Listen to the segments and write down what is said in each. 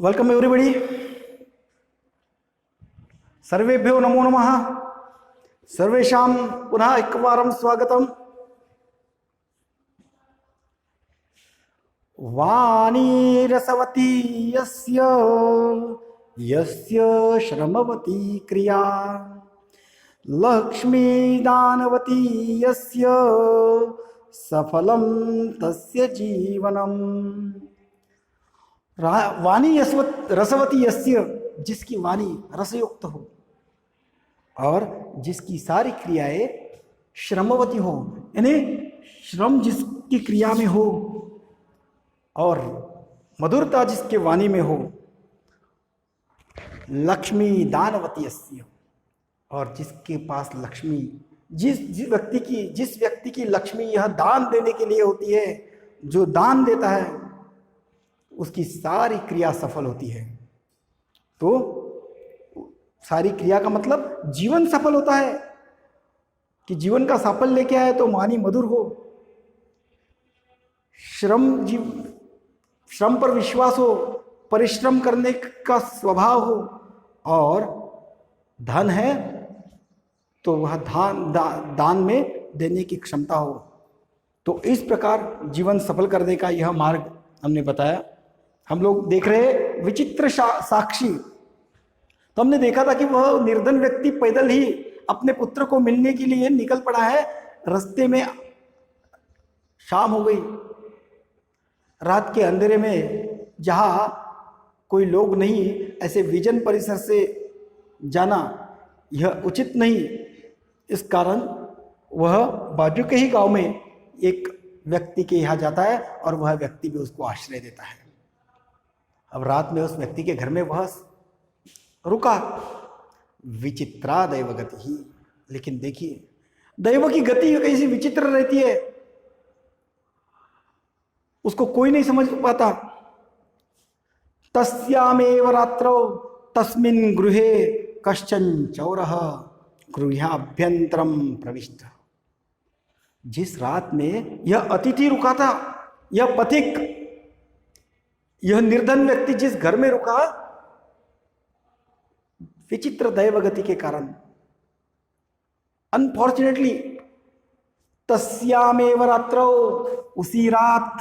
Welcome everybody. सर्वेभ्यो नमो नमः. सर्वेषां पुनः एकवारं स्वागतम्. वाणी रसवती यस्य यस्य श्रमवती क्रिया, लक्ष्मी दानवती यस्य सफलं तस्य जीवनम्. वाणी रसवती यस्य, जिसकी वाणी रसयुक्त हो और जिसकी सारी क्रियाएं श्रमवती हो, यानी श्रम जिसकी क्रिया में हो और मधुरता जिसके वाणी में हो. लक्ष्मी दानवती यस्य, और जिसके पास लक्ष्मी, जिस व्यक्ति की लक्ष्मी यह दान देने के लिए होती है, जो दान देता है उसकी सारी क्रिया सफल होती है. तो सारी क्रिया का मतलब जीवन सफल होता है कि जीवन का साफल्य क्या है, तो वाणी मधुर हो, श्रम पर विश्वास हो, परिश्रम करने का स्वभाव हो, और धन है तो वह दान में देने की क्षमता हो. तो इस प्रकार जीवन सफल करने का यह मार्ग हमने बताया. हम लोग देख रहे हैं विचित्र साक्षी. तो हमने देखा था कि वह निर्धन व्यक्ति पैदल ही अपने पुत्र को मिलने के लिए निकल पड़ा है. रास्ते में शाम हो गई. रात के अंधेरे में जहां कोई लोग नहीं, ऐसे विजन परिसर से जाना यह उचित नहीं. इस कारण वह बाजू के ही गांव में एक व्यक्ति के यहाँ जाता है और वह व्यक्ति भी उसको आश्रय देता है. अब रात में उस व्यक्ति के घर में वह रुका. विचित्रा दैव गति ही. लेकिन देखिए दैव की गति कैसी विचित्र रहती है, उसको कोई नहीं समझ पाता. तस्यामेव रात्रौ तस्मिन् गृहे कश्चन चौरः गृहाभ्यंतरम प्रविष्ट. जिस रात में यह अतिथि रुका था, यह पथिक, यह निर्धन व्यक्ति जिस घर में रुका, विचित्र दैवगति के कारण, अनफॉर्चुनेटली, तस्यामेव रात्रौ, उसी रात,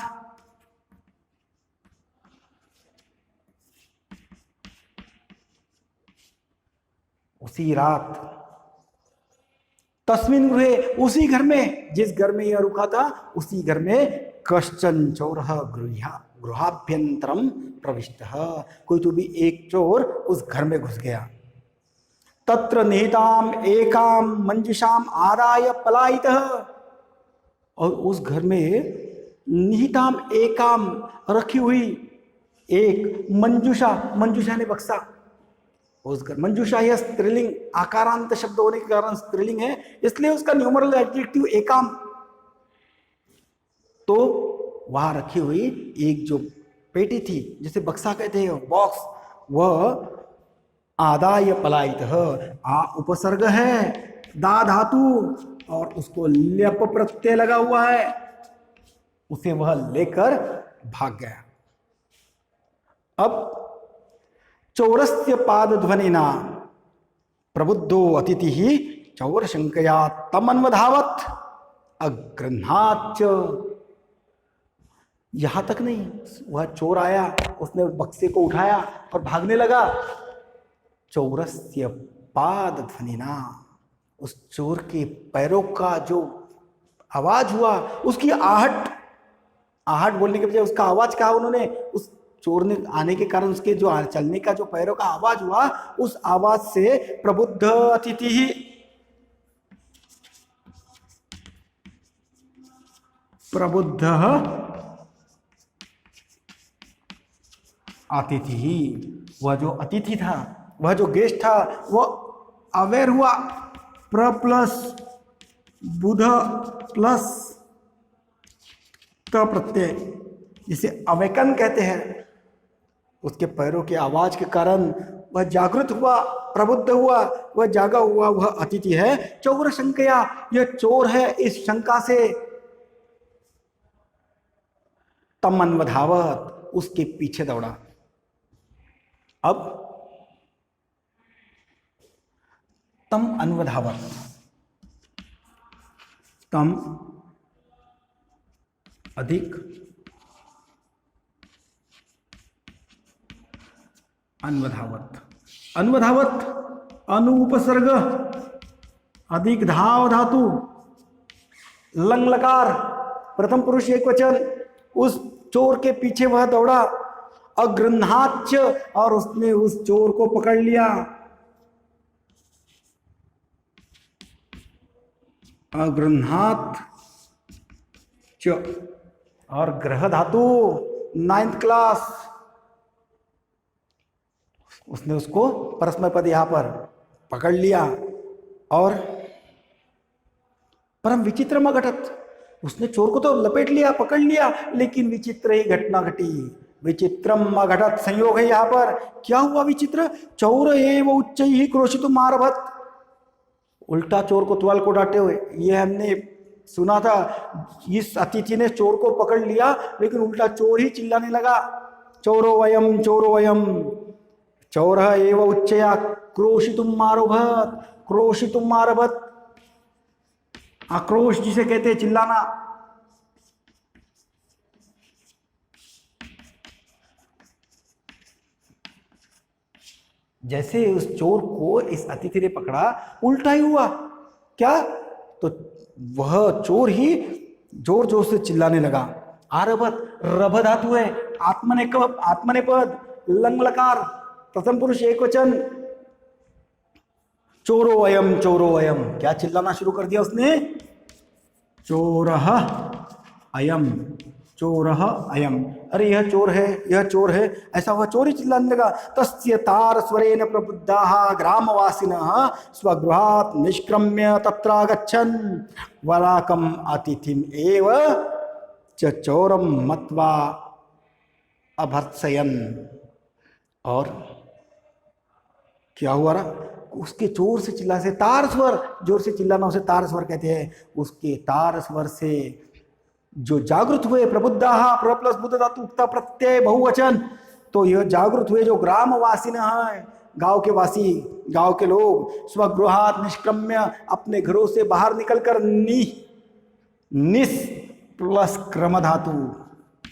तस्मिन् गृहे, उसी घर में, जिस घर में यह रुका था उसी घर में कश्चन चौरः गृहाभ्यंतरम प्रविष्टः. कोई तो भी एक चोर उस घर में घुस गया. तत्र निहिताम एकाम मंजुषाम आदाय पलायितः. और उस घर में निहिताम एकाम, रखी हुई एक मंजुषा, मंजुषा ने बक्सा. उस घर, मंजुषा यह स्त्रीलिंग, आकारांत शब्द होने के कारण स्त्रीलिंग है, इसलिए उसका न्यूमरल एडजेक्टिव एकाम. तो वहां रखी हुई एक जो पेटी थी, जिसे बक्सा कहते हैं, बॉक्स, वह आदाय पलायितः, उपसर्ग है, दा धातु, और उसको ल्यप प्रत्यय लगा हुआ है, उसे वह लेकर भाग गया. अब चौरस्य पाद ध्वनिना प्रबुद्धो अतिथि ही चौर शंकया तमन्वधावत अगृह्णाच. यहां तक नहीं, वह चोर आया, उसने बक्से को उठाया और भागने लगा. चौरस्य पाद ध्वनिना, उस चोर के पैरों का जो आवाज हुआ, उसकी आहट बोलने के बजाय उसका आवाज कहा उन्होंने. उस चोर ने आने के कारण उसके जो चलने का जो पैरों का आवाज हुआ, उस आवाज से प्रबुद्ध अतिथि ही, प्रबुद्ध अतिथि ही, वह जो अतिथि था, वह जो गेस्ट था, वह अवेयर हुआ. प्र प्लस बुध प्लस त प्रत्यय, जिसे अवेकन कहते हैं, उसके पैरों के आवाज के कारण वह जागृत हुआ, प्रबुद्ध हुआ, वह जागा हुआ, वह अतिथि है. चौर शंकया, यह चोर है, इस शंका से तमन्वधावत, उसके पीछे दौड़ा. अब तम अन्वधावत, तम अधिक अन्वधावत, अन्वधावत अनुपसर्ग अधिक धाव धातु लंग लकार प्रथम पुरुष एक वचन, उस चोर के पीछे वह दौड़ा, अगृह्णाच्च और उसने उस चोर को पकड़ लिया, अगृह्णात च और ग्रह धातु 9th क्लास, उसने उसको परस्मै पद यहां पर पकड़ लिया। और परम विचित्रम अघटत, उसने चोर को तो लपेट लिया, पकड़ लिया, लेकिन विचित्र ही घटना घटी। विचित्रम अघटत संयोग है यहां पर। क्या हुआ विचित्र? चौर एव उच्च ही क्रोशितुम आरभत, उल्टा चोर को तुआल को डांटे हुए। ये हमने सुना था, इस अतिथि ने चोर को पकड़ लिया, लेकिन उल्टा चोर ही चिल्लाने लगा, चोरो वयम चोरो वयम, चौर एव उच्चया क्रोशितुम आरभत, क्रोशितुम आरभत, आक्रोश जिसे कहते हैं, चिल्लाना। जैसे उस चोर को इस अतिथि ने पकड़ा, उल्टा ही हुआ। क्या? तो वह चोर ही जोर जोर से चिल्लाने लगा। आरभत रभ धातु है, आत्मनेपद लंग लकार प्रथम पुरुष एक वचन, चोरो अयम चोरो अयम। क्या चिल्लाना शुरू कर दिया उसने? चोरह अयम चोरह अयम, अरे यह चोर है, यह चोर है, ऐसा वह चोर ही चिल्लाने लगा। तस्य तार स्वरेण प्रबुद्धाः ग्रामवासिनः स्वगृहात् निष्क्रम्य तत्रागच्छन् वराकम् अतिथिम् एव च चोरम मत्वा अभर्त्सयन्। और क्या हुआ रहा? उसके जोर से चिल्ला से, तार स्वर, जोर से चिल्लाना उसे तार स्वर कहते हैं। उसके तार स्वर से जो जागृत हुए, प्रबुद्धाः प्र प्लस बुद्ध धातु उक्ता प्रत्यय बहुवचन, तो यह जागृत हुए जो ग्रामवासिन हैं, गांव के वासी, गांव के लोग, स्वगृहात् निष्क्रम्य अपने घरों से बाहर निकलकर, निस प्लस क्रम धातु,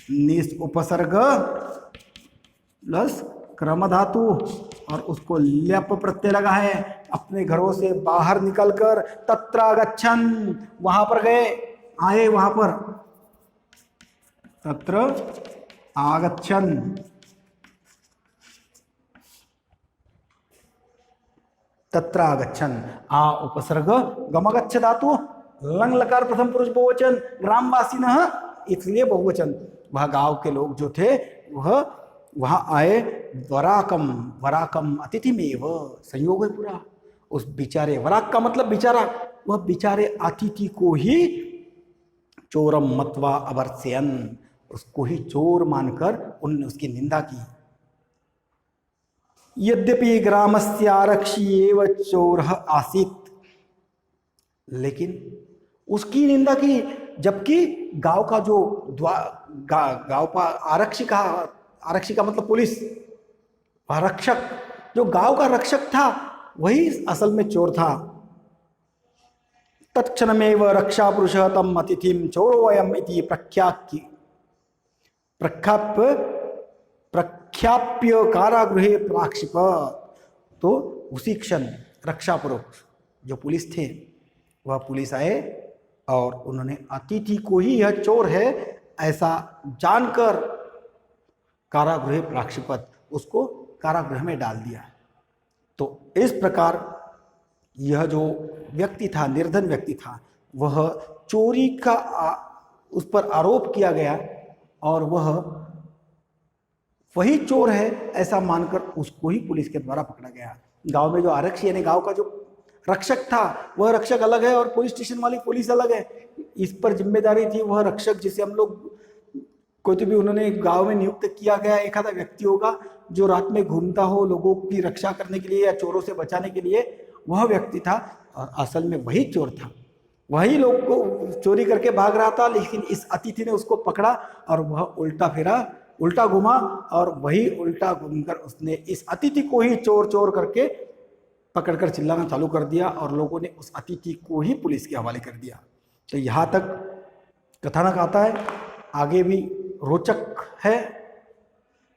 निस उपसर्ग प्लस क्रम धातु और उसको ल्यप प्रत्यय लगा है, अपने घरों से बाहर निकलकर, तत्रागच्छन् वहां पर गए, आए वहां पर, तत्र आगच्छन्, तत्र आगच्छन्, आ उपसर्ग गमगच्छ धातु लंग लकार प्रथम पुरुष बहुवचन, ग्रामवासिनः इसलिए बहुवचन, वह गांव के लोग जो थे वह वहां आए। वराकम, वराकम अतिथिमेव, संयोग है पूरा। उस बिचारे, वराक का मतलब बिचारा, वह बिचारे अतिथि को ही चोरम मत्वा अभर्त्सयन्, उसको ही चोर मानकर उन्होंने उसकी निंदा की। यद्यपि ग्रामस्य आरक्षी एव चोरः आसीत्, लेकिन उसकी निंदा की, जबकि गांव का जो गांव का आरक्षी का मतलब पुलिस, वह रक्षक, जो गांव का रक्षक था वही असल में चोर था। तत्क्षणमेव रक्षा पुरुष तम अतिथिम चोरोयम इति प्रख्याप्य कारागृहे प्राक्षिपत। तो उसी क्षण रक्षा पुरुष जो पुलिस थे, वह पुलिस आए और उन्होंने अतिथि को ही यह चोर है ऐसा जानकर कारागृह प्राक्षिपत, उसको कारागृह में डाल दिया। तो इस प्रकार यह जो व्यक्ति था, निर्धन व्यक्ति था, वह चोरी का उस पर आरोप किया गया और वह वही चोर है ऐसा मानकर उसको ही पुलिस के द्वारा पकड़ा गया। गांव में जो आरक्षी यानी गांव का जो रक्षक था, वह रक्षक अलग है और पुलिस स्टेशन वाली पुलिस अलग है। इस पर जिम्मेदारी थी वह रक्षक, जिसे हम लोग कोई तो भी उन्होंने गांव में नियुक्त किया गया एक आधा व्यक्ति होगा जो रात में घूमता हो लोगों की रक्षा करने के लिए या चोरों से बचाने के लिए, वह व्यक्ति था और असल में वही चोर था। वही लोग को चोरी करके भाग रहा था, लेकिन इस अतिथि ने उसको पकड़ा और वह उल्टा फिरा उल्टा घुमा और वही उल्टा घूमकर उसने इस अतिथि को ही चोर चोर करके पकड़कर चिल्लाना चालू कर दिया और लोगों ने उस अतिथि को ही पुलिस के हवाले कर दिया। तो यहाँ तक कथानक आता है, आगे भी रोचक है।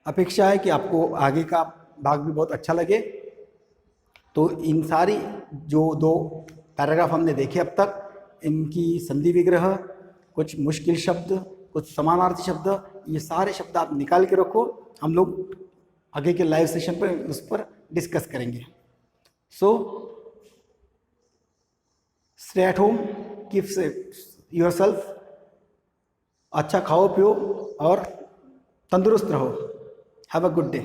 अपेक्षा है कि आपको आगे का भाग भी बहुत अच्छा लगे। तो इन सारी जो 2 पैराग्राफ हमने देखे अब तक, इनकी संधि विग्रह, कुछ मुश्किल शब्द, कुछ समानार्थी शब्द, ये सारे शब्द आप निकाल के रखो। हम लोग आगे के लाइव सेशन पर उस पर डिस्कस करेंगे। So stay at home, keep yourself, अच्छा खाओ पियो और तंदुरुस्त रहो। Have a good day.